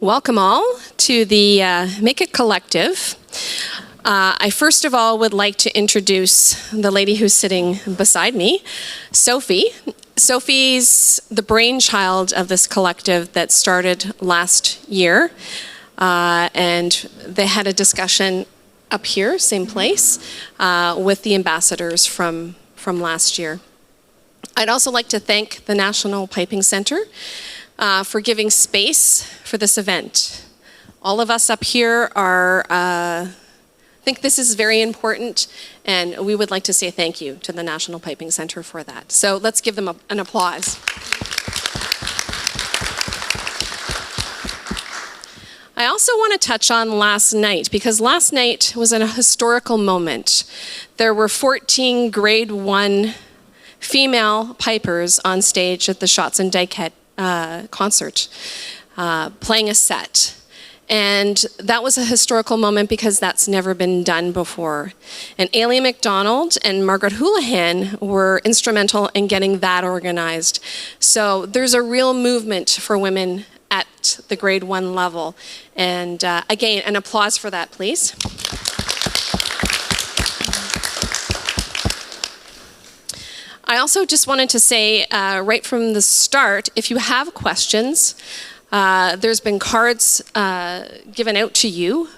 Welcome all to the Maket Collective. I first of all would like to introduce the lady who's sitting beside me, Sophie. Sophie's the brainchild of this collective that started last year, and they had a discussion up here, same place, with the ambassadors from last year. I'd also like to thank the National Piping Center for giving space for this event. All of us up here think this is very important, and we would like to say thank you to the National Piping Center for that. So let's give them an applause. I also want to touch on last night, because last night was a historical moment. There were 14 grade 1 female pipers on stage at the Shots and Dykehead concert, playing a set. And that was a historical moment because that's never been done before. And McDonald and Margaret Houlihan were instrumental in getting that organized. So there's a real movement for women at the grade 1 level. And again, an applause for that, please. I also just wanted to say right from the start, if you have questions, there's been cards given out to you,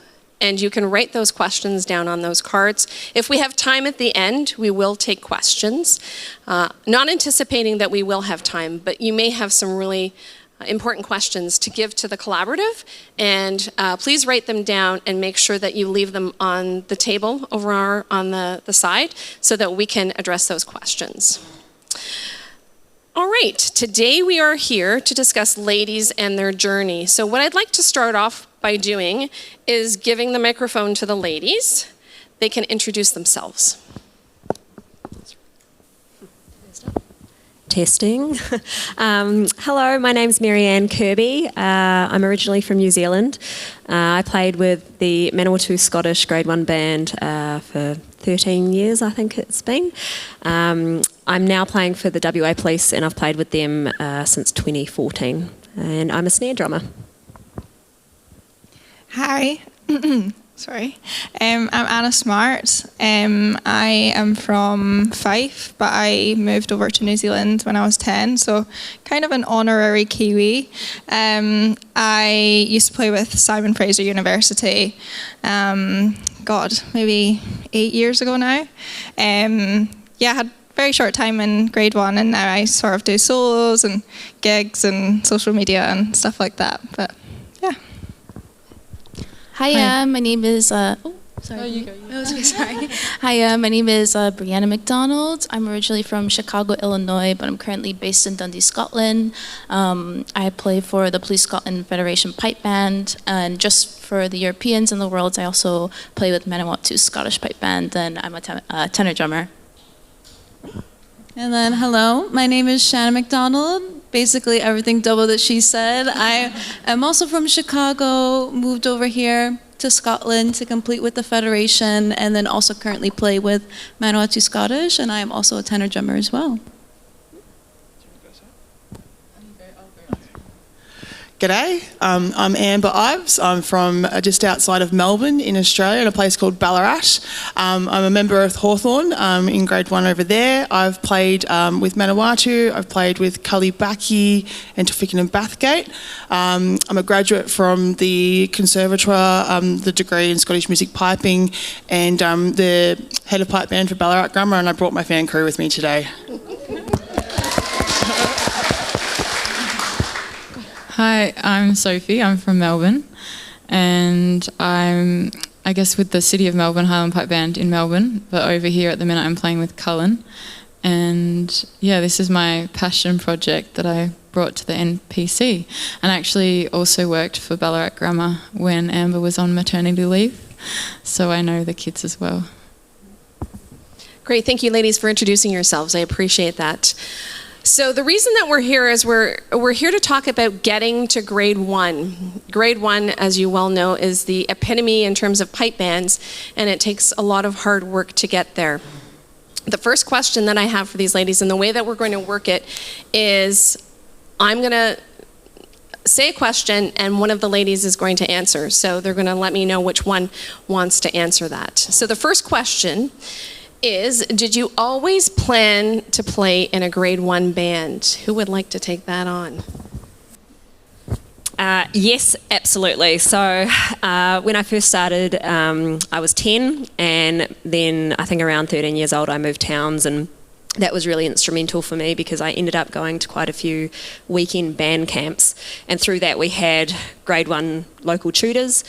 and you can write those questions down on those cards. If we have time at the end, we will take questions. Not anticipating that we will have time, but you may have some really important questions to give to the collaborative, and please write them down and make sure that you leave them on the table over on the side so that we can address those questions. All right, today we are here to discuss ladies and their journey. So what I'd like to start off by doing is giving the microphone to the ladies. They can introduce themselves. Testing. Hello, my name's Marianne Kirby. I'm originally from New Zealand. I played with the Manawatu Scottish Grade 1 band for 13 years, I think it's been. I'm now playing for the WA Police, and I've played with them since 2014. And I'm a snare drummer. Hi. Sorry. I'm Anna Smart. I am from Fife, but I moved over to New Zealand when I was 10, so kind of an honorary Kiwi. I used to play with Simon Fraser University, maybe 8 years ago now. I had a very short time in grade 1, and now I sort of do solos and gigs and social media and stuff like that, but yeah. Hi, my name is. Sorry. Hi, my name is Brianna McDonald. I'm originally from Chicago, Illinois, but I'm currently based in Dundee, Scotland. I play for the Police Scotland Federation Pipe Band, and just for the Europeans in the world, I also play with Manawatu Scottish Pipe Band, and I'm a tenor drummer. And then, hello, my name is Shanna McDonald. Basically everything double that she said. I am also from Chicago, moved over here to Scotland to complete with the Federation, and then also currently play with Manawatu Scottish, and I am also a tenor drummer as well. G'day, I'm Amber Ives. I'm from just outside of Melbourne in Australia in a place called Ballarat. I'm a member of Hawthorn in grade 1 over there. I've played with Manawatu, I've played with Cully Baccy and Tawfikin and Bathgate. I'm a graduate from the Conservatoire, the degree in Scottish Music Piping, and the head of pipe band for Ballarat Grammar, and I brought my fan crew with me today. Hi, I'm Sophie. I'm from Melbourne, and I'm, I guess, with the City of Melbourne Highland Pipe Band in Melbourne, but over here at the minute I'm playing with Cullen. And yeah, this is my passion project that I brought to the NPC, and I actually also worked for Ballarat Grammar when Amber was on maternity leave, so I know the kids as well. Great, thank you ladies for introducing yourselves. I appreciate that. So the reason that we're here is we're here to talk about getting to grade 1. Grade 1, as you well know, is the epitome in terms of pipe bands, and it takes a lot of hard work to get there. The first question that I have for these ladies, and the way that we're going to work it, is I'm going to say a question, and one of the ladies is going to answer. So they're going to let me know which one wants to answer that. So the first question is, did you always plan to play in a grade 1 band? Who would like to take that on? Yes, absolutely. So when I first started, I was 10, and then I think around 13 years old I moved towns, and that was really instrumental for me because I ended up going to quite a few weekend band camps, and through that we had grade 1 local tutors.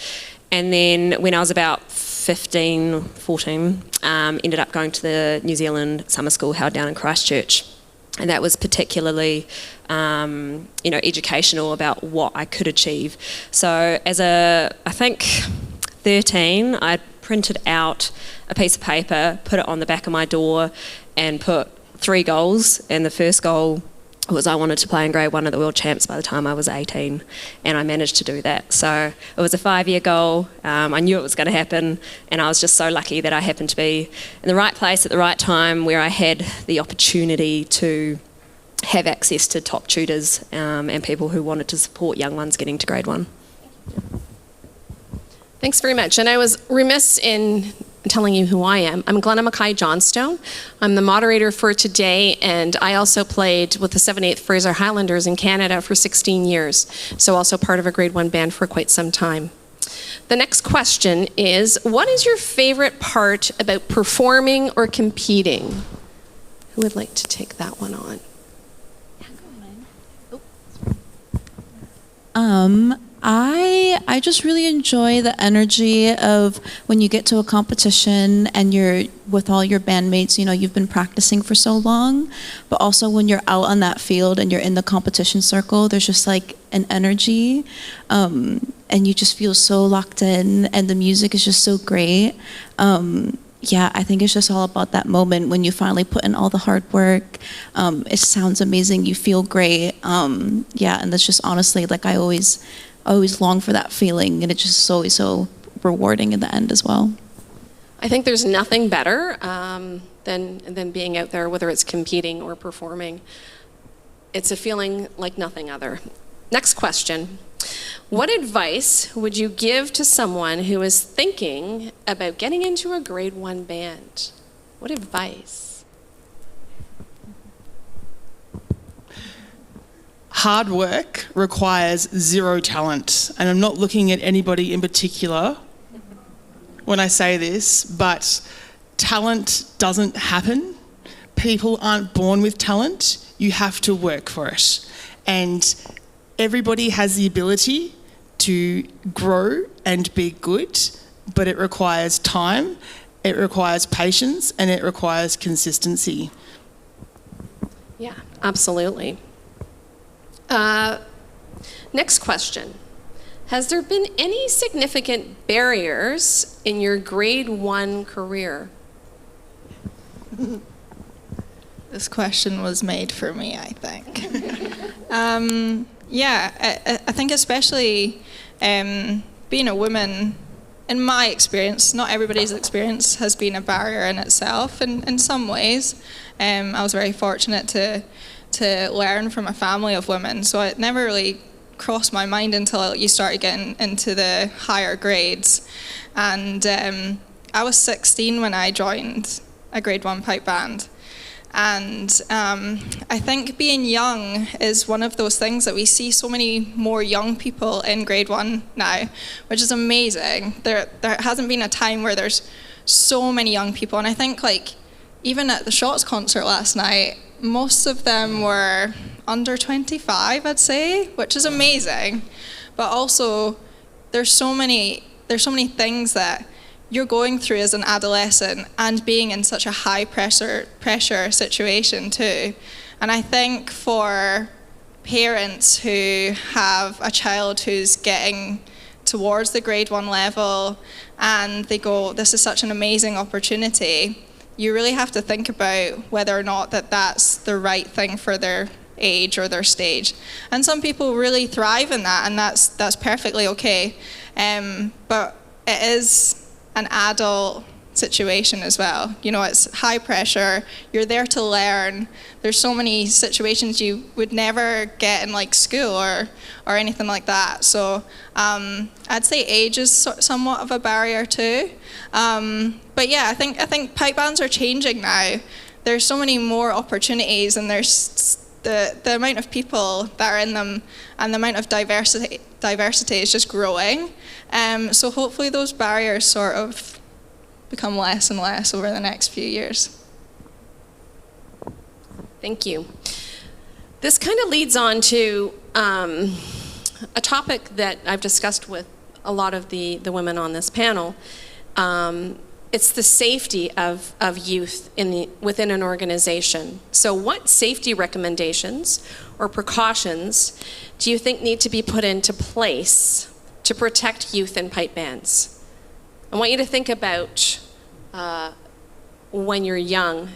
And then when I was about 15, 14, ended up going to the New Zealand summer school held down in Christchurch. And that was particularly, educational about what I could achieve. So as I think 13, I printed out a piece of paper, put it on the back of my door, and put 3 goals. And the first goal was I wanted to play in grade 1 at the World Champs by the time I was 18, and I managed to do that. So it was a 5-year goal. I knew it was going to happen, and I was just so lucky that I happened to be in the right place at the right time where I had the opportunity to have access to top tutors and people who wanted to support young ones getting to grade 1. Thanks very much. And I was remiss in telling you who I am. I'm Glenna Mackay-Johnstone. I'm the moderator for today, and I also played with the 7/8 Fraser Highlanders in Canada for 16 years, so also part of a grade 1 band for quite some time. The next question is, what is your favorite part about performing or competing? Who would like to take that one on? I just really enjoy the energy of when you get to a competition and you're with all your bandmates, you've been practicing for so long, but also when you're out on that field and you're in the competition circle, there's just like an energy, and you just feel so locked in, and the music is just so great. I think it's just all about that moment when you finally put in all the hard work. It sounds amazing, you feel great. And that's just honestly, like I always long for that feeling, and it's just always so rewarding in the end as well. I think there's nothing better than being out there, whether it's competing or performing. It's a feeling like nothing other. Next question. What advice would you give to someone who is thinking about getting into a grade 1 band? What advice? Hard work requires 0 talent, and I'm not looking at anybody in particular when I say this, but talent doesn't happen. People aren't born with talent. You have to work for it. And everybody has the ability to grow and be good, but it requires time, it requires patience, and it requires consistency. Yeah, absolutely. Next question. Has there been any significant barriers in your grade 1 career? This question was made for me, I think. I think especially being a woman, in my experience, not everybody's experience, has been a barrier in itself in some ways. I was very fortunate to learn from a family of women, so it never really crossed my mind until you started getting into the higher grades. And I was 16 when I joined a grade 1 pipe band. And I think being young is one of those things that we see so many more young people in grade 1 now, which is amazing. There hasn't been a time where there's so many young people. And I think even at the Shots concert last night, most of them were under 25, I'd say, which is amazing. But also, there's so many things that you're going through as an adolescent and being in such a high pressure situation too. And I think for parents who have a child who's getting towards the grade 1 level and they go, this is such an amazing opportunity, you really have to think about whether or not that's the right thing for their age or their stage. And some people really thrive in that, and that's perfectly okay. But it is an adult situation as well. You know, it's high pressure, you're there to learn. There's so many situations you would never get in like school or anything like that. So I'd say age is somewhat of a barrier too. But yeah, I think pipe bands are changing now. There's so many more opportunities, and there's the amount of people that are in them and the amount of diversity is just growing. So hopefully those barriers sort of become less and less over the next few years. Thank you. This kind of leads on to a topic that I've discussed with a lot of the women on this panel. It's the safety of youth within an organization. So what safety recommendations or precautions do you think need to be put into place to protect youth in pipe bands? I want you to think about when you're young,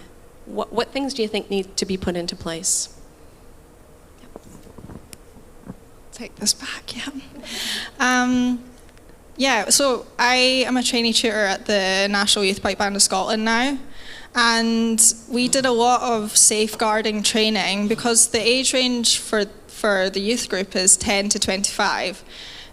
what things do you think need to be put into place? Take this back, yeah. Yeah, so I am a trainee tutor at the National Youth Pipe Band of Scotland now, and we did a lot of safeguarding training because the age range for the youth group is 10 to 25.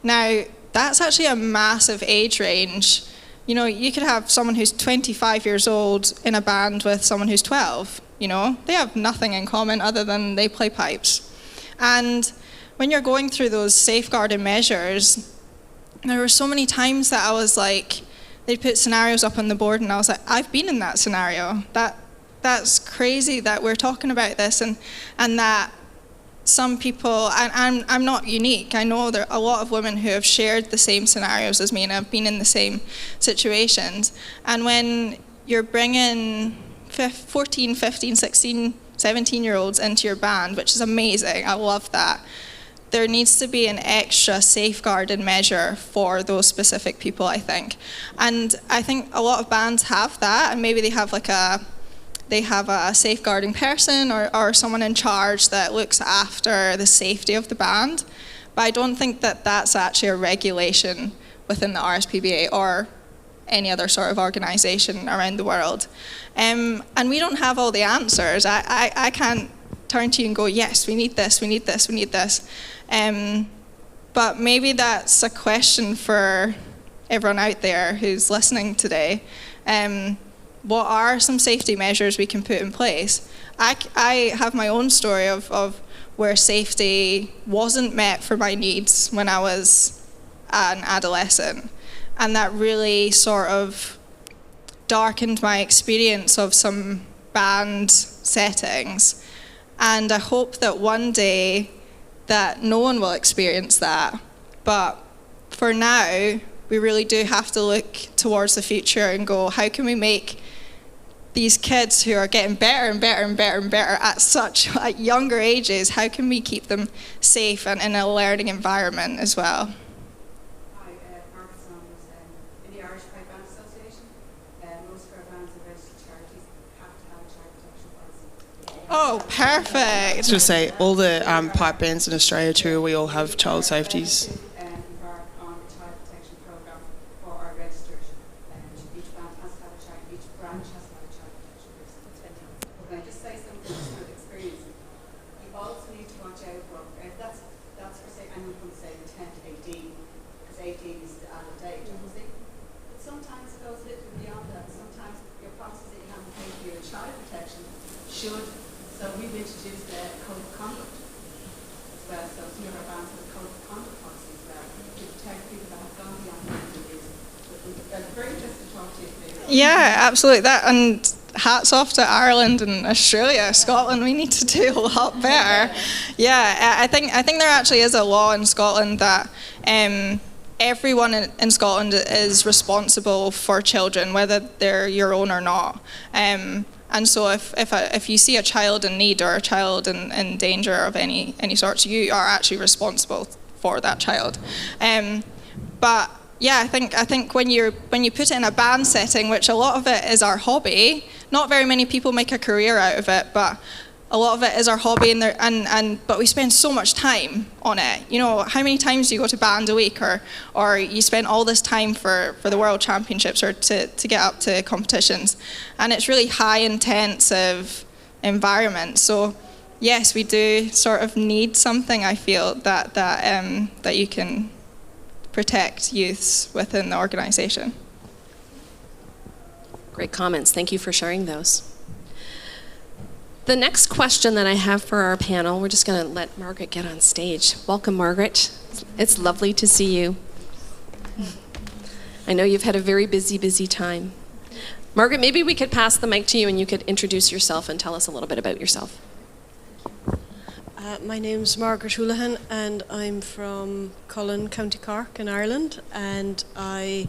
Now, that's actually a massive age range. You know, you could have someone who's 25 years old in a band with someone who's 12, you know? They have nothing in common other than they play pipes. And when you're going through those safeguarding measures, there were so many times that I was like, they'd put scenarios up on the board and I was like, I've been in that scenario. That's crazy that we're talking about this, and that some people, and I'm not unique. I know there are a lot of women who have shared the same scenarios as me and have been in the same situations. And when you're bringing 14, 15, 16, 17-year-olds into your band, which is amazing, I love that, there needs to be an extra safeguarding measure for those specific people, I think. And I think a lot of bands have that, and maybe they have a safeguarding person or someone in charge that looks after the safety of the band. But I don't think that that's actually a regulation within the RSPBA or any other sort of organisation around the world. And we don't have all the answers. I can't turn to you and go, yes, we need this, we need this, we need this. But maybe that's a question for everyone out there who's listening today. What are some safety measures we can put in place? I have my own story of where safety wasn't met for my needs when I was an adolescent. And that really sort of darkened my experience of some band settings. And I hope that one day that no one will experience that. But for now, we really do have to look towards the future and go, how can we make these kids who are getting better and better and better and better at younger ages, how can we keep them safe and in a learning environment as well? Hi, Margaret in the Irish Pipe Band Association. Most of our bands and registered charities have to have a child protection policy. Oh, perfect. Just say all the pipe bands in Australia too, we all have child safeties. Embark on a child protection program for our registered. Each band has to have a child, each branch has to have a child protection person. But can I just say something from experience? You also need to watch out for, that's for say, I'm going to say 10 to 18, because 18 is the adult age, obviously. But sometimes it goes a little beyond that. Sometimes your policies that you have in place for your child protection should. So we've introduced a code of conduct as well. So some of our bands have a code of conduct policy as well to protect people that have gone beyond the years. But very interested to talk to you today. Yeah, absolutely. That, and hats off to Ireland and Australia, Scotland. We need to do a lot better. Yeah, I think there actually is a law in Scotland that everyone in Scotland is responsible for children, whether they're your own or not. And so if you see a child in need or a child in danger of any sorts, you are actually responsible for that child. But yeah, I think when you put it in a band setting, which a lot of it is our hobby, not very many people make a career out of it, but a lot of it is our hobby, but we spend so much time on it. You know, how many times do you go to band a week, or you spend all this time for the World Championships or to get up to competitions, and it's really high intensive environment. So yes, we do sort of need something, I feel, that you can protect youths within the organisation. Great comments. Thank you for sharing those. The next question that I have for our panel, we're just going to let Margaret get on stage. Welcome, Margaret. It's lovely to see you. I know you've had a very busy, busy time. Margaret, maybe we could pass the mic to you and you could introduce yourself and tell us a little bit about yourself. My name's Margaret Houlihan and I'm from Cullen, County Cork in Ireland, and I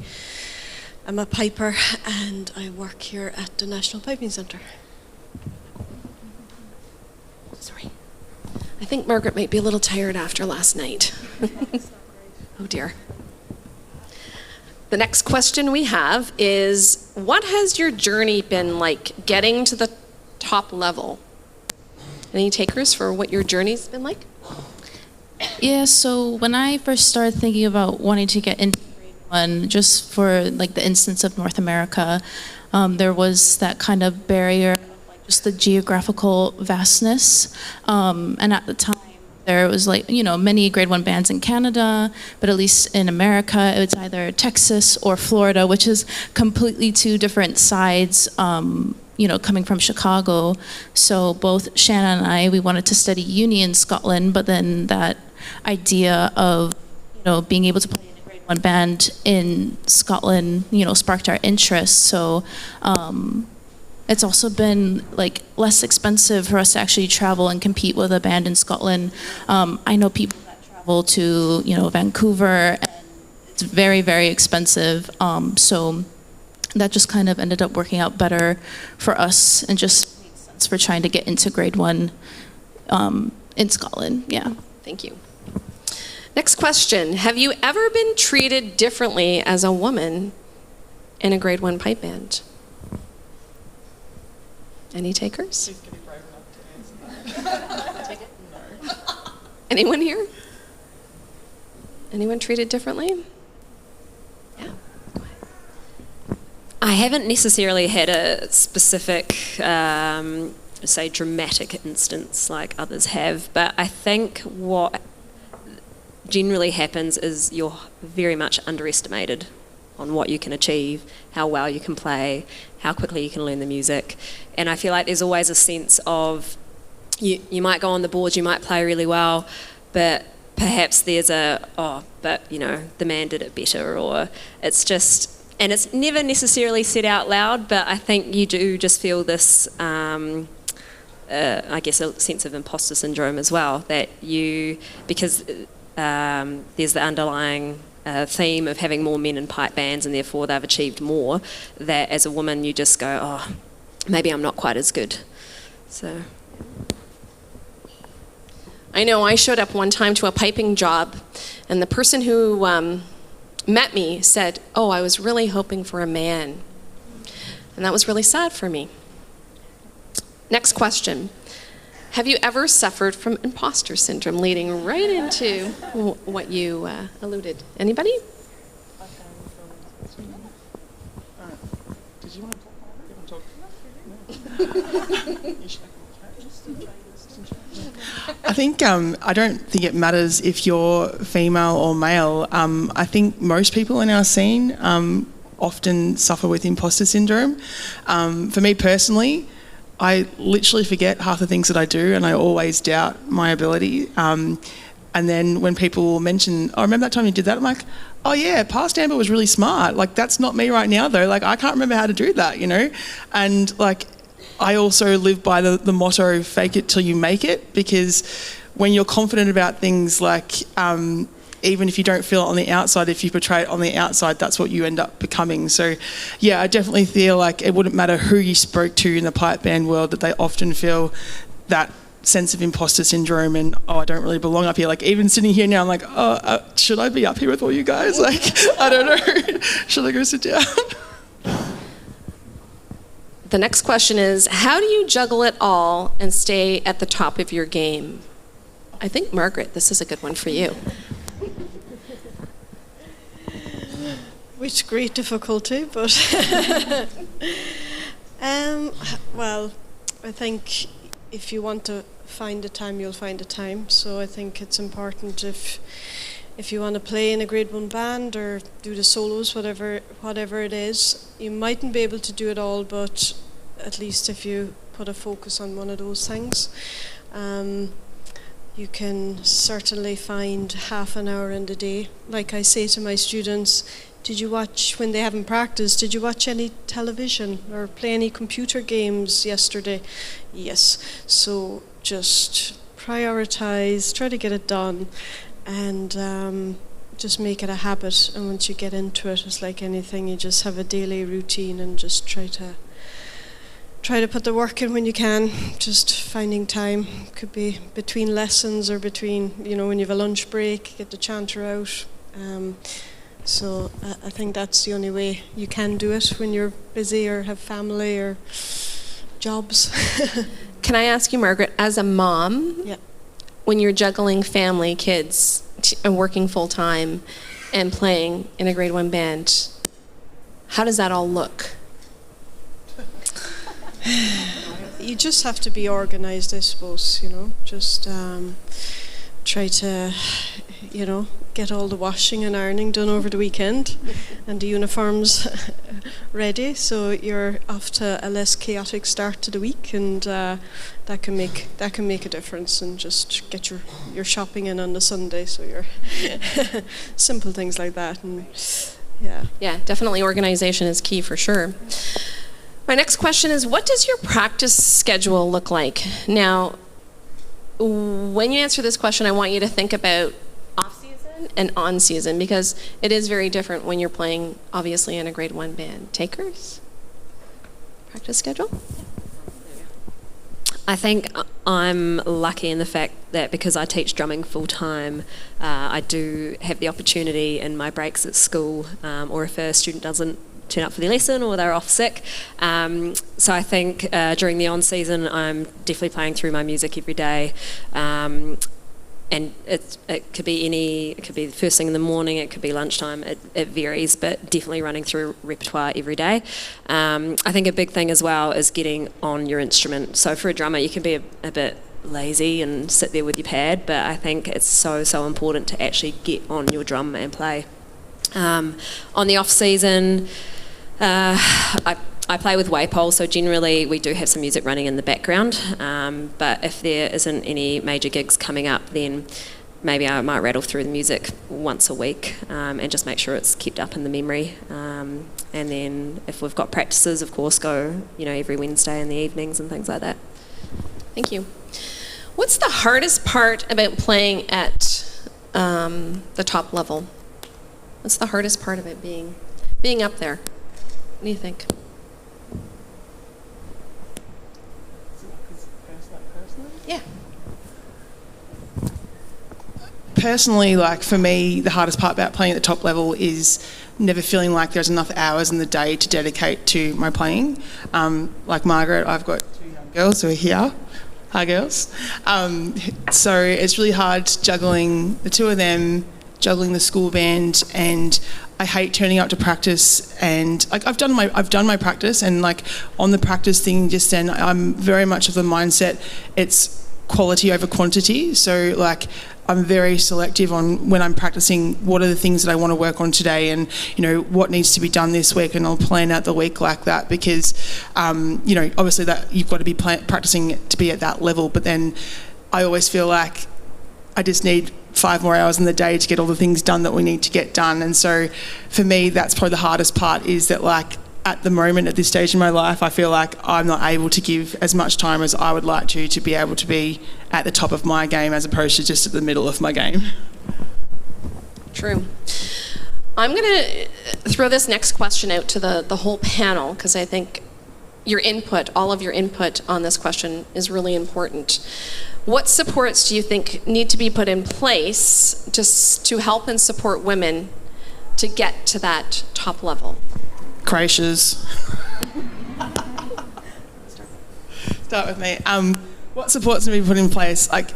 am a piper and I work here at the National Piping Centre. Sorry. I think Margaret might be a little tired after last night. Oh dear. The next question we have is, what has your journey been like getting to the top level? Any takers for what your journey's been like? Yeah, so when I first started thinking about wanting to get into grade one, just for like the instance of North America, there was that kind of barrier, just the geographical vastness. And at the time, there was like, you know, many grade one bands in Canada, but at least in America, it's either Texas or Florida, which is completely two different sides, you know, coming from Chicago. So both Shanna and I, we wanted to study uni in Scotland, but then that idea of, you know, being able to play in a grade one band in Scotland, you know, sparked our interest. So it's also been like less expensive for us to actually travel and compete with a band in Scotland. I know people that travel to, you know, Vancouver, and it's very, very expensive. So that just kind of ended up working out better for us and just makes sense for trying to get into grade one in Scotland. Yeah. Thank you. Next question. Have you ever been treated differently as a woman in a grade one pipe band? Any takers? Please can be brave enough to answer that. Take it? No. Anyone here? Anyone treated differently? Yeah. I haven't necessarily had a specific, say, dramatic instance like others have, but I think what generally happens is you're very much underestimated on what you can achieve, how well you can play, how quickly you can learn the music. And I feel like there's always a sense of, you might go on the boards, you might play really well, but perhaps there's but you know, the man did it better, or it's just, and it's never necessarily said out loud, but I think you do just feel this, I guess, a sense of imposter syndrome as well, that because there's the underlying theme of having more men in pipe bands and therefore they've achieved more, that as a woman you just go, oh, maybe I'm not quite as good. So I know I showed up one time to a piping job and the person who met me said, oh, I was really hoping for a man. And that was really sad for me. Next question. Have you ever suffered from imposter syndrome, leading right into what you alluded? Anybody? Did you want to talk? I think I don't think it matters if you're female or male. I think most people in our scene often suffer with imposter syndrome. For me personally, I literally forget half the things that I do and I always doubt my ability. And then when people mention, oh, remember that time you did that? I'm like, oh yeah, past Amber was really smart. Like, that's not me right now though. Like, I can't remember how to do that, you know? And like, I also live by the motto, fake it till you make it, because when you're confident about things, like, even if you don't feel it on the outside, if you portray it on the outside, that's what you end up becoming. So yeah, I definitely feel like it wouldn't matter who you spoke to in the pipe band world, that they often feel that sense of imposter syndrome and, oh, I don't really belong up here. Like, even sitting here now, I'm like, oh, should I be up here with all you guys? Like, I don't know. Should I go sit down? The next question is, how do you juggle it all and stay at the top of your game? I think, Margaret, this is a good one for you. With great difficulty, but well, I think if you want to find a time, you'll find a time. So I think it's important if you want to play in a grade 1 band or do the solos, whatever it is, you mightn't be able to do it all, but at least if you put a focus on one of those things, you can certainly find half an hour in the day. Like I say to my students, did you watch, when they haven't practiced, did you watch any television or play any computer games yesterday? Yes. So just prioritize, try to get it done, and just make it a habit. And once you get into it, it's like anything, you just have a daily routine and just try to put the work in when you can. Just finding time, could be between lessons or between, when you have a lunch break, get the chanter out. So I think that's the only way you can do it when you're busy or have family or jobs. Can I ask you, Margaret, as a mom, Yeah. when you're juggling family, kids, and working full time and playing in a grade 1 band, how does that all look? You just have to be organized, I suppose, just try to, get all the washing and ironing done over the weekend and the uniforms ready, so you're off to a less chaotic start to the week, and that can make a difference. And just get your shopping in on the Sunday, so you're simple things like that. And Yeah, definitely organization is key for sure. My next question is, what does your practice schedule look like? Now, when you answer this question, I want you to think about off-season and on-season, because it is very different when you're playing, obviously, in a grade 1 band. Takers? Practice schedule? I think I'm lucky in the fact that because I teach drumming full-time, I do have the opportunity in my breaks at school, or if a student doesn't turn up for their lesson or they're off sick. So I think during the on-season, I'm definitely playing through my music every day. And it could be the first thing in the morning, it could be lunchtime, it varies, but definitely running through repertoire every day. I think a big thing as well is getting on your instrument. So for a drummer, you can be a bit lazy and sit there with your pad, but I think it's so important to actually get on your drum and play. On the off-season, I play with Waypole, so generally we do have some music running in the background, but if there isn't any major gigs coming up, then maybe I might rattle through the music once a week and just make sure it's kept up in the memory. And then if we've got practices, of course, go every Wednesday in the evenings and things like that. Thank you. What's the hardest part about playing at the top level? What's the hardest part of it being up there? What do you think? Yeah. Personally, like for me, the hardest part about playing at the top level is never feeling like there's enough hours in the day to dedicate to my playing. Like Margaret, I've got 2 young girls who are here. Hi, girls. So it's really hard juggling the 2 of them, juggling the school band, and I hate turning up to practice. And like I've done my practice, and like on the practice thing just then, I'm very much of the mindset it's quality over quantity. So like I'm very selective on when I'm practicing what are the things that I want to work on today, and what needs to be done this week, and I'll plan out the week like that, because obviously that you've got to be practicing to be at that level, but then I always feel like I just need 5 more hours in the day to get all the things done that we need to get done. And so for me, that's probably the hardest part, is that like at the moment, at this stage in my life, I feel like I'm not able to give as much time as I would like to be able to be at the top of my game as opposed to just at the middle of my game. True. I'm going to throw this next question out to the whole panel, because I think your input, all of your input on this question is really important. What supports do you think need to be put in place just to help and support women to get to that top level? Creches. Start with me. What supports can be put in place? Like,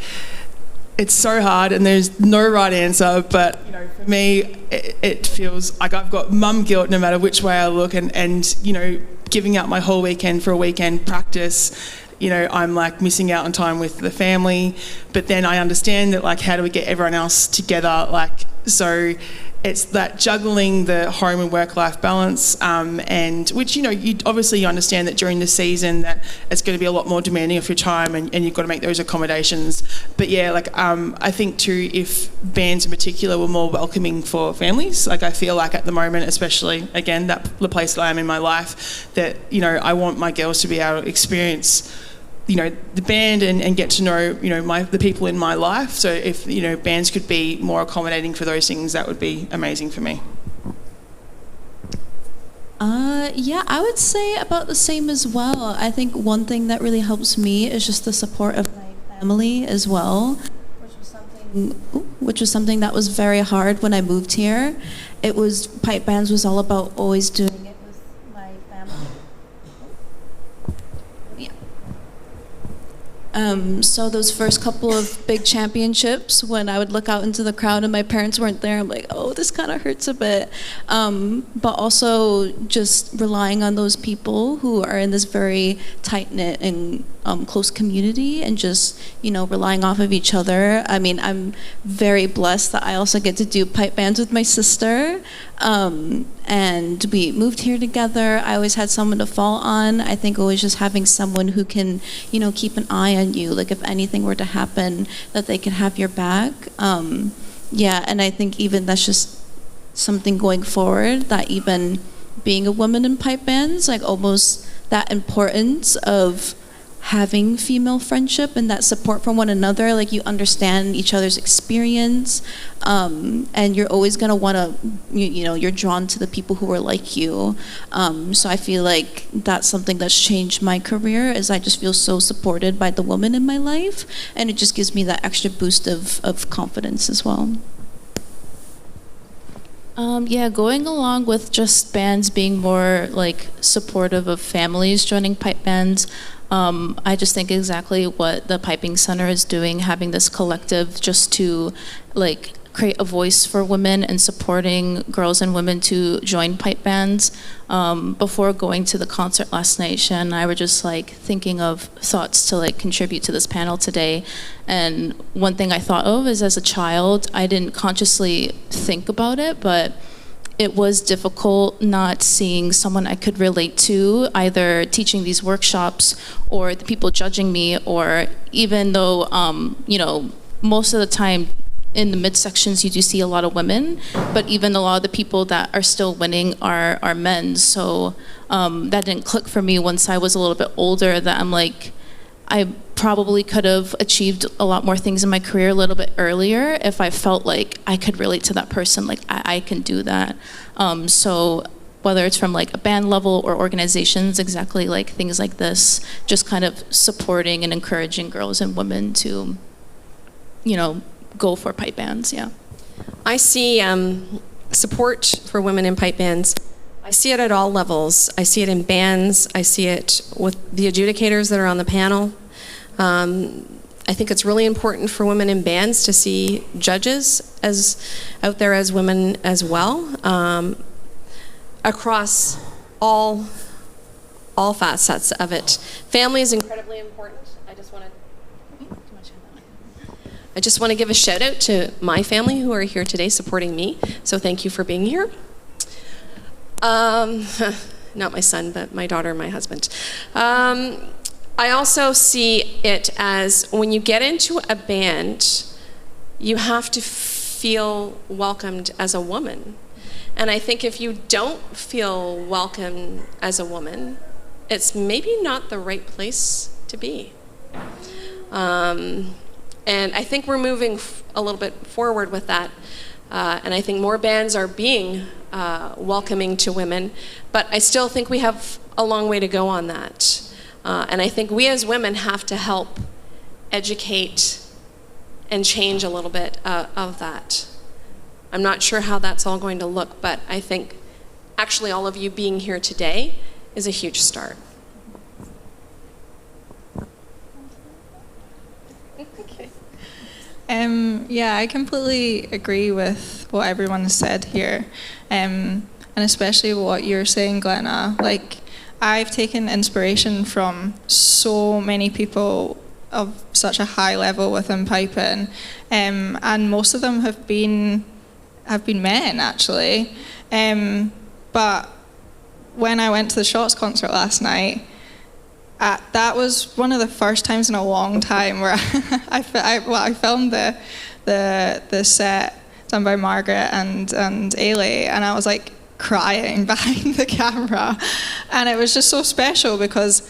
it's so hard, and there's no right answer. But you know, for me, it feels like I've got mum guilt no matter which way I look, and you know, giving up my whole weekend for a weekend practice. You know, I'm like missing out on time with the family. But then I understand that, like, how do we get everyone else together? Like, so. It's that juggling the home and work-life balance, and which, you know, you obviously understand that during the season that it's going to be a lot more demanding of your time, and you've got to make those accommodations. But yeah, like I think too, if bands in particular were more welcoming for families, like I feel like at the moment, especially again, the place that I am in my life, that, you know, I want my girls to be able to experience, you know, the band and get to know, you know, the people in my life. So if, you know, bands could be more accommodating for those things, that would be amazing for me. Yeah, I would say about the same as well. I think one thing that really helps me is just the support of my family as well, which was something that was very hard when I moved here. It was, pipe bands was all about always doing it with my family. So those first couple of big championships, when I would look out into the crowd and my parents weren't there, I'm like, oh, this kind of hurts a bit. But also just relying on those people who are in this very tight-knit and close community, and just, you know, relying off of each other. I mean, I'm very blessed that I also get to do pipe bands with my sister. And we moved here together. I always had someone to fall on. I think always just having someone who can, you know, keep an eye on you. Like if anything were to happen, that they can have your back. Yeah, and I think even that's just something going forward, that even being a woman in pipe bands, like almost that importance of having female friendship and that support from one another, like you understand each other's experience, and you're always going to want to, you know, you're drawn to the people who are like you. So I feel like that's something that's changed my career, is I just feel so supported by the women in my life, and it just gives me that extra boost of confidence as well. Yeah, going along with just bands being more like supportive of families joining pipe bands, I just think exactly what the Piping Center is doing, having this collective just to like create a voice for women and supporting girls and women to join pipe bands. Before going to the concert last night, Shanna and I were just like thinking of thoughts to like contribute to this panel today. And one thing I thought of is, as a child, I didn't consciously think about it, but it was difficult not seeing someone I could relate to, either teaching these workshops or the people judging me, or even though, you know, most of the time in the midsections you do see a lot of women, but even a lot of the people that are still winning are men. So that didn't click for me once I was a little bit older, that I'm like, I probably could have achieved a lot more things in my career a little bit earlier if I felt like I could relate to that person, like I can do that. So whether it's from like a band level or organizations, exactly like things like this, just kind of supporting and encouraging girls and women to, you know, go for pipe bands. Yeah. I see support for women in pipe bands. I see it at all levels. I see it in bands. I see it with the adjudicators that are on the panel. I think it's really important for women in bands to see judges as out there as women as well, across all facets of it. Family is incredibly important. I just want to give a shout out to my family who are here today supporting me. So thank you for being here. Not my son, but my daughter and my husband. I also see it as, when you get into a band, you have to feel welcomed as a woman. And I think if you don't feel welcome as a woman, it's maybe not the right place to be. And I think we're moving a little bit forward with that. And I think more bands are being welcoming to women, but I still think we have a long way to go on that. And I think we as women have to help educate and change a little bit of that. I'm not sure how that's all going to look, but I think actually all of you being here today is a huge start. Yeah, I completely agree with what everyone has said here, and especially what you're saying, Glenna. Like, I've taken inspiration from so many people of such a high level within piping, and most of them have been men, actually. But when I went to the Shots concert last night, that was one of the first times in a long time where I filmed the set done by Margaret and Ailey, and I was like crying behind the camera, and it was just so special because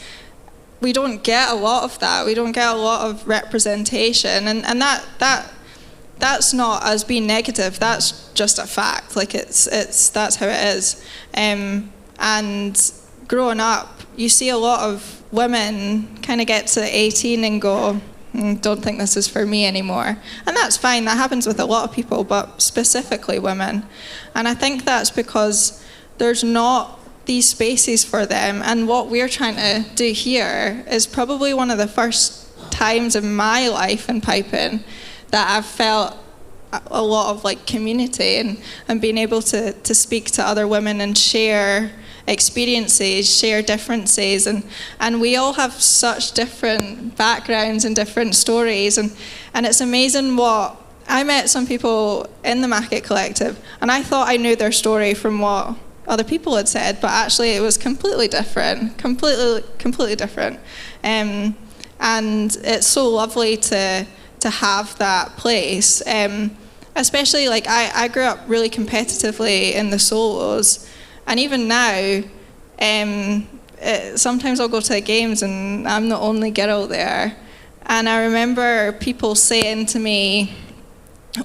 we don't get a lot of that. We don't get a lot of representation, and that's not us being negative. That's just a fact. Like that's how it is. And growing up, you see a lot of women kind of get to 18 and go, don't think this is for me anymore. And that's fine. That happens with a lot of people, but specifically women. And I think that's because there's not these spaces for them. And what we're trying to do here is probably one of the first times in my life in piping that I've felt a lot of like community and being able to speak to other women and share experiences, share differences, and we all have such different backgrounds and different stories, and it's amazing what I met some people in the Maket Collective, and I thought I knew their story from what other people had said, but actually it was completely different, completely different, and it's so lovely to have that place, especially like I grew up really competitively in the solos. And even now, sometimes I'll go to the games and I'm the only girl there. And I remember people saying to me,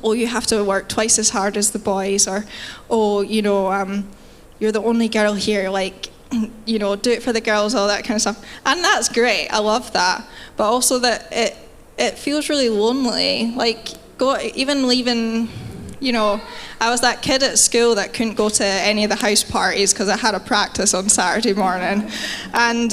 oh, you have to work twice as hard as the boys, or, oh, you're the only girl here, like, do it for the girls, all that kind of stuff. And that's great, I love that. But also that it feels really lonely, like, even leaving... I was that kid at school that couldn't go to any of the house parties because I had a practice on Saturday morning. And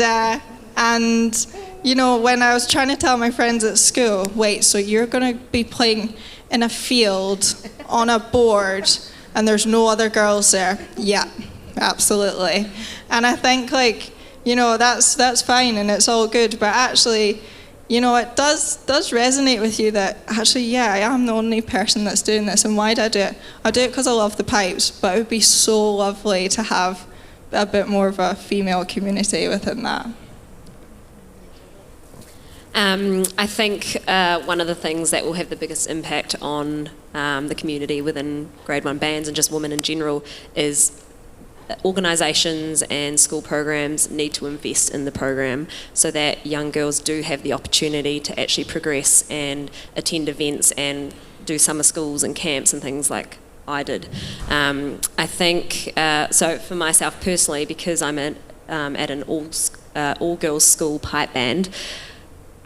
when I was trying to tell my friends at school, wait, so you're going to be playing in a field on a board and there's no other girls there? Yeah, absolutely. And I think, that's fine and it's all good, but actually... it does resonate with you that actually, yeah, I am the only person that's doing this. And why do I do it? I do it because I love the pipes, but it would be so lovely to have a bit more of a female community within that. I think one of the things that will have the biggest impact on the community within Grade 1 bands and just women in general is organisations and school programs need to invest in the program so that young girls do have the opportunity to actually progress and attend events and do summer schools and camps and things like I did. I think, so for myself personally, because I'm at an all-girls school pipe band,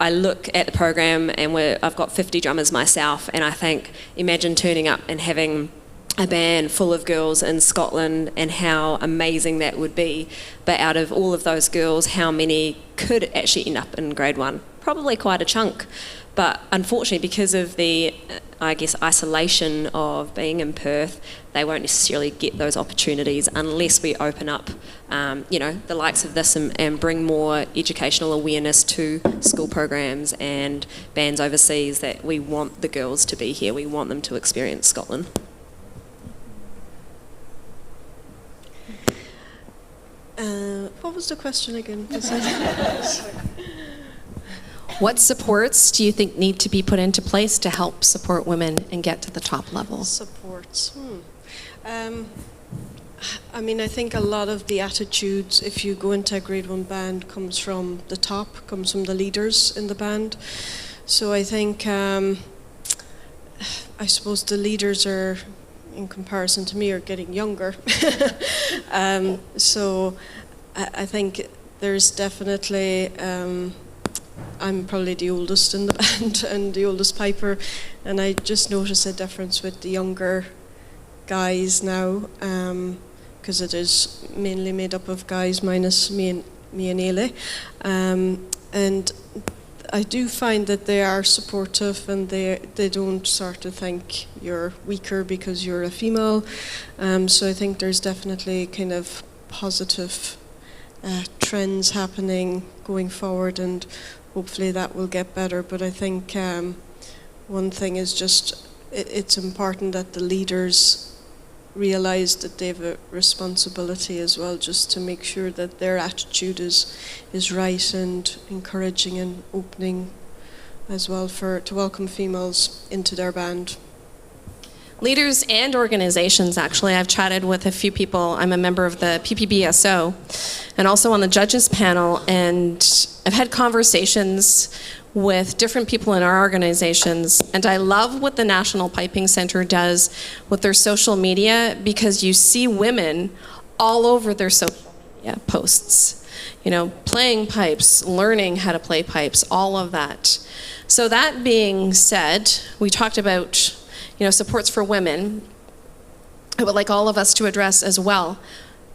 I look at the program and I've got 50 drummers myself, and I think, imagine turning up and having a band full of girls in Scotland and how amazing that would be. But out of all of those girls, how many could actually end up in Grade 1? Probably quite a chunk. But unfortunately, because of the, isolation of being in Perth, they won't necessarily get those opportunities unless we open up, the likes of this and bring more educational awareness to school programs and bands overseas that we want the girls to be here. We want them to experience Scotland. What was the question again? What supports do you think need to be put into place to help support women and get to the top level? Supports. I think a lot of the attitudes, if you go into a Grade 1 band, comes from the top, comes from the leaders in the band. So I think, I suppose the leaders are, in comparison to me, are getting younger. So I think there's definitely, I'm probably the oldest in the band and the oldest piper, and I just notice a difference with the younger guys now, because it is mainly made up of guys minus me and Ailey. And I do find that they are supportive, and they don't sort of think you're weaker because you're a female. So I think there's definitely kind of positive trends happening going forward, and hopefully that will get better. But I think one thing is just it's important that the leaders realise that they have a responsibility as well, just to make sure that their attitude is right and encouraging and opening as well to welcome females into their band. Leaders and organizations, actually. I've chatted with a few people. I'm a member of the PPBSO and also on the judges panel, and I've had conversations with different people in our organizations, and I love what the National Piping Center does with their social media, because you see women all over their social media posts, you know, playing pipes, learning how to play pipes, all of that. So that being said, we talked about, you know, supports for women. I would like all of us to address as well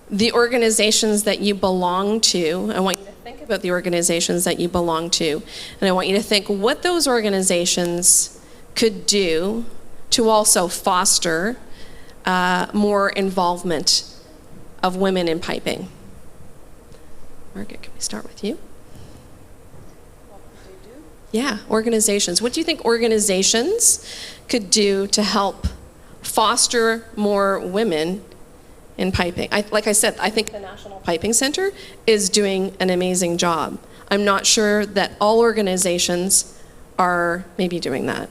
the organizations that you belong to. I want you to think about the organizations that you belong to, and I want you to think what those organizations could do to also foster more involvement of women in piping. Margaret, can we start with you? What could they do? Yeah, organizations. What do you think organizations could do to help foster more women in piping? Like I said, I think the National Piping Center is doing an amazing job. I'm not sure that all organizations are maybe doing that.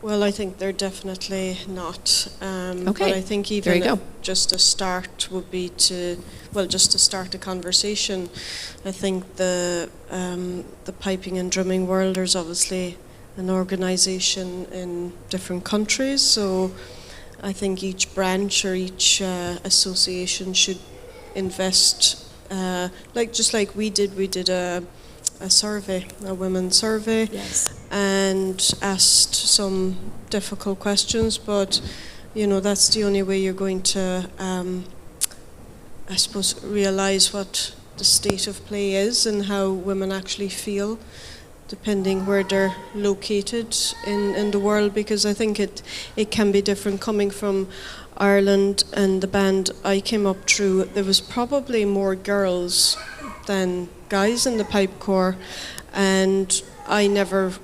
Well, I think they're definitely not. Okay, But I think there you even go. just a start would be just to start a conversation. I think the piping and drumming world, there's obviously an organisation in different countries, so I think each branch or each association should invest, like we did a survey, a women's survey, Yes. and asked some difficult questions, but you know, that's the only way you're going to, I suppose, realise what the state of play is and how women actually feel, depending where they're located in the world, because I think it can be different. Coming from Ireland and the band I came up through, there was probably more girls than guys in the pipe corps, and I never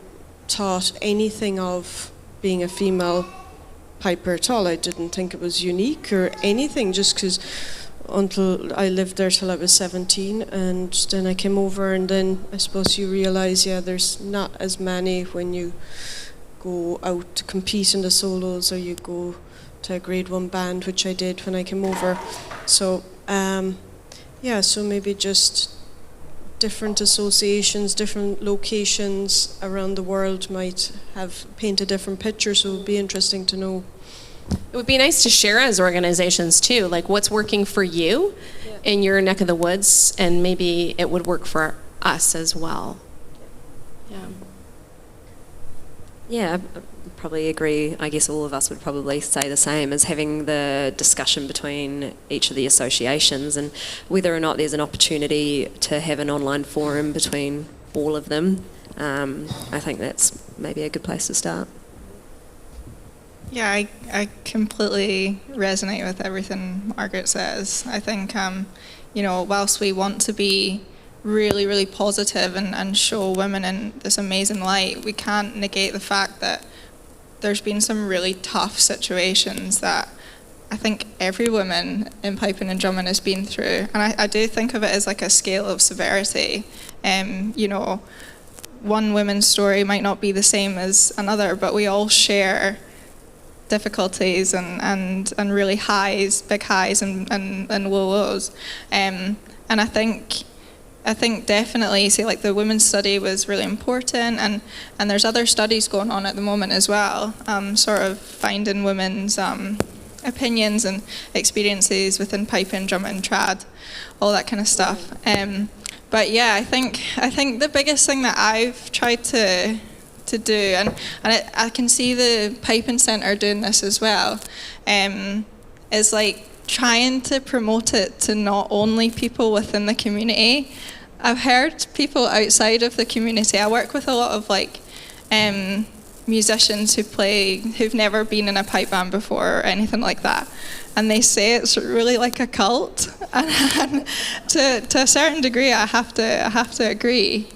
thought anything of being a female piper at all. I didn't think it was unique or anything, just because until I lived there till I was 17, and then I came over, and then I suppose you realise, there's not as many when you go out to compete in the solos or you go to a grade 1 band, which I did when I came over. So so maybe just different associations, different locations around the world might have paint a different picture, so it would be interesting to know. It would be nice to share as organizations too, like what's working for you in your neck of the woods, and maybe it would work for us as well. Yeah, I probably agree. I guess all of us would probably say the same, as having the discussion between each of the associations, and whether or not there's an opportunity to have an online forum between all of them. I think that's maybe a good place to start. Yeah, I completely resonate with everything Margaret says. I think, whilst we want to be really, really positive and show women in this amazing light, we can't negate the fact that there's been some really tough situations that I think every woman in piping and drumming has been through. And I do think of it as like a scale of severity. One woman's story might not be the same as another, but we all share difficulties and really highs, big highs and low lows. And I think definitely, say, like the women's study was really important, and there's other studies going on at the moment as well, sort of finding women's opinions and experiences within piping, drumming, trad, all that kind of stuff. But yeah, I think the biggest thing that I've tried to do, and I can see the Piping Centre doing this as well, is like trying to promote it to not only people within the community, I've heard people outside of the community. I work with a lot of like musicians who've never been in a pipe band before or anything like that, and they say it's really like a cult. And to a certain degree, I have to agree,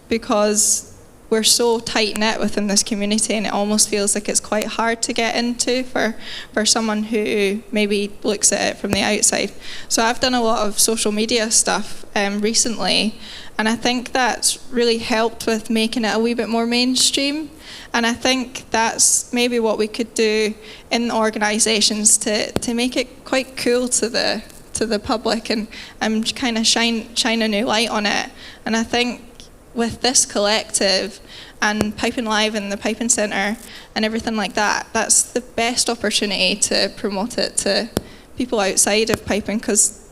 because we're so tight knit within this community, and it almost feels like it's quite hard to get into for someone who maybe looks at it from the outside. So I've done a lot of social media stuff recently, and I think that's really helped with making it a wee bit more mainstream. And I think that's maybe what we could do in organisations to make it quite cool to the public and kind of shine a new light on it. And I think with this collective and Piping Live and the Piping Centre and everything like that, that's the best opportunity to promote it to people outside of piping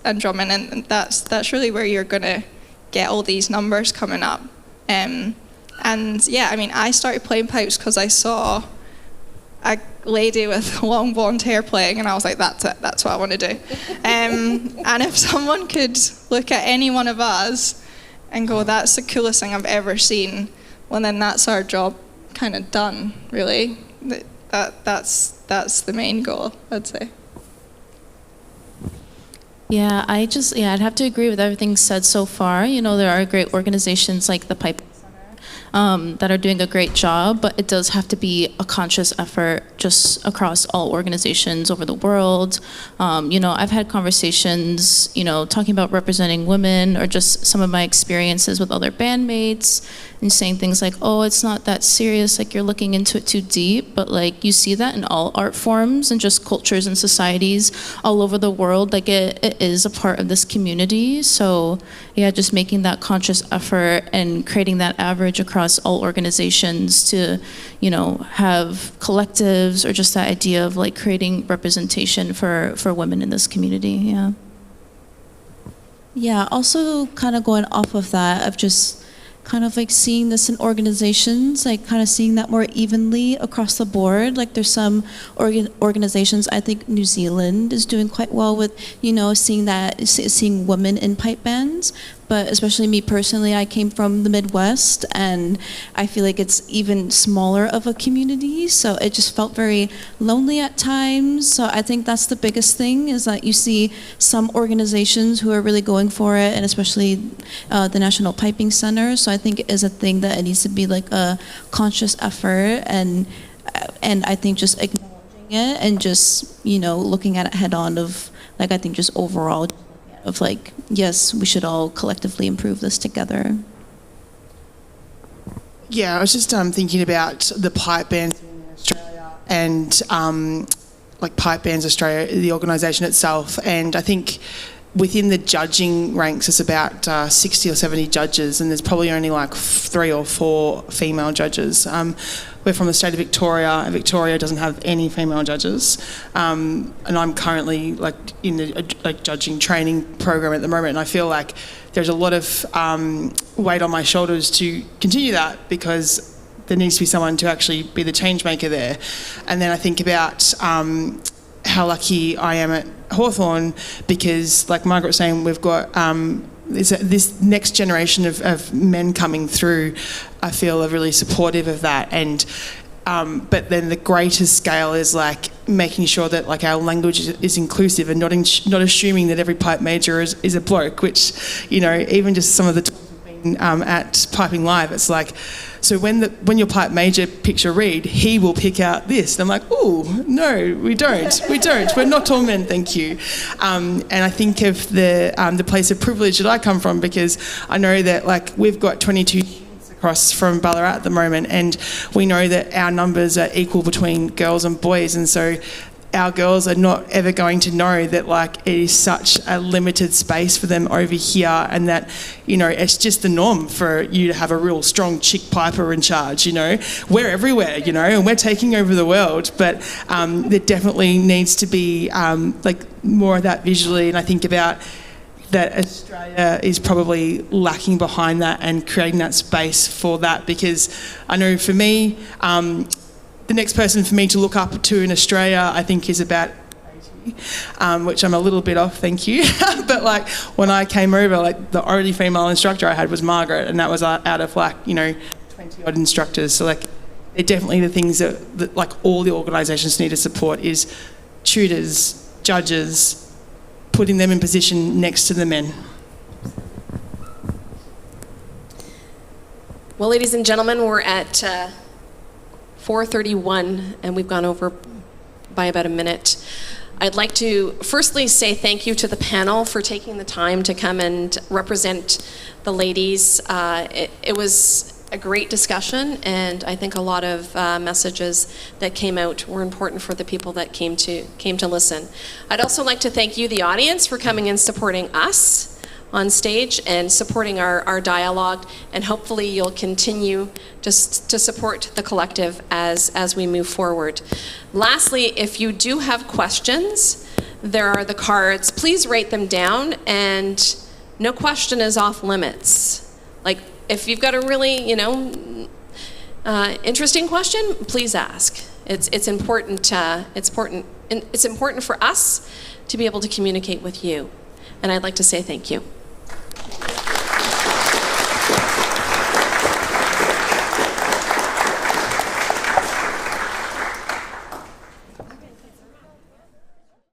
and drumming, and that's really where you're going to get all these numbers coming up. And yeah, I mean, I started playing pipes because I saw a lady with long blonde hair playing, and I was like, that's it, that's what I want to do. And if someone could look at any one of us and go, that's the coolest thing I've ever seen, well then that's our job kind of done, really. That's the main goal, I'd say. Yeah, I'd have to agree with everything said so far. You know, there are great organizations like the Pipe that are doing a great job, but it does have to be a conscious effort just across all organizations over the world. You know, I've had conversations, you know, talking about representing women or just some of my experiences with other bandmates and saying things like, oh, it's not that serious, like you're looking into it too deep, but like you see that in all art forms and just cultures and societies all over the world, like it is a part of this community. So yeah, just making that conscious effort and creating that average across all organizations to, you know, have collectives or just that idea of like creating representation for women in this community. Yeah. Yeah, also kind of going off of that, of just kind of like seeing this in organizations, like kind of seeing that more evenly across the board. Like there's some organizations, I think New Zealand is doing quite well with, you know, seeing women in pipe bands. But especially me personally, I came from the Midwest, and I feel like it's even smaller of a community, so it just felt very lonely at times. So I think that's the biggest thing, is that you see some organizations who are really going for it, and especially the National Piping Center. So I think it is a thing that it needs to be like a conscious effort, and I think just acknowledging it and just, you know, looking at it head on of, like, I think just overall of like, yes, we should all collectively improve this together. Yeah, I was just thinking about the pipe bands in Australia and like Pipe Bands Australia, the organisation itself, and I think within the judging ranks there's about 60 or 70 judges, and there's probably only like 3 or 4 female judges. We're from the state of Victoria, and Victoria doesn't have any female judges. And I'm currently like in the judging training program at the moment, and I feel like there's a lot of weight on my shoulders to continue that, because there needs to be someone to actually be the change maker there. And then I think about how lucky I am at Hawthorn, because like Margaret was saying, we've got this next generation of men coming through. I feel are really supportive of that, and but then the greater scale is like making sure that like our language is inclusive and not assuming that every pipe major is a bloke, which, you know, even just some of the talks we've been at Piping Live, it's like, so when your pipe major picks your reed, he will pick out this. And I'm like, oh, no, we don't. We're not all men, thank you. And I think of the place of privilege that I come from, because I know that like we've got 22 across from Ballarat at the moment, and we know that our numbers are equal between girls and boys, and so our girls are not ever going to know that like it is such a limited space for them over here, and that, you know, it's just the norm for you to have a real strong chick piper in charge. You know, we're everywhere, you know, and we're taking over the world, but there definitely needs to be like more of that visually. And I think about that Australia is probably lacking behind that and creating that space for that, because I know for me, the next person for me to look up to in Australia, I think, is about which I'm a little bit off, thank you. But like when I came over, like the only female instructor I had was Margaret, and that was out of like, 20 odd instructors. So like they're definitely the things that like all the organisations need to support is tutors, judges, putting them in position next to the men. Well, ladies and gentlemen, we're at 4:31 and we've gone over by about a minute. I'd like to firstly say thank you to the panel for taking the time to come and represent the ladies. It was a great discussion, and I think a lot of messages that came out were important for the people that came to listen. I'd also like to thank you, the audience, for coming and supporting us on stage and supporting our dialogue, and hopefully you'll continue just to support the collective as we move forward. Lastly, if you do have questions, there are the cards. Please write them down, and no question is off limits. Like, if you've got a really, interesting question, please ask. It's important for us to be able to communicate with you, and I'd like to say thank you.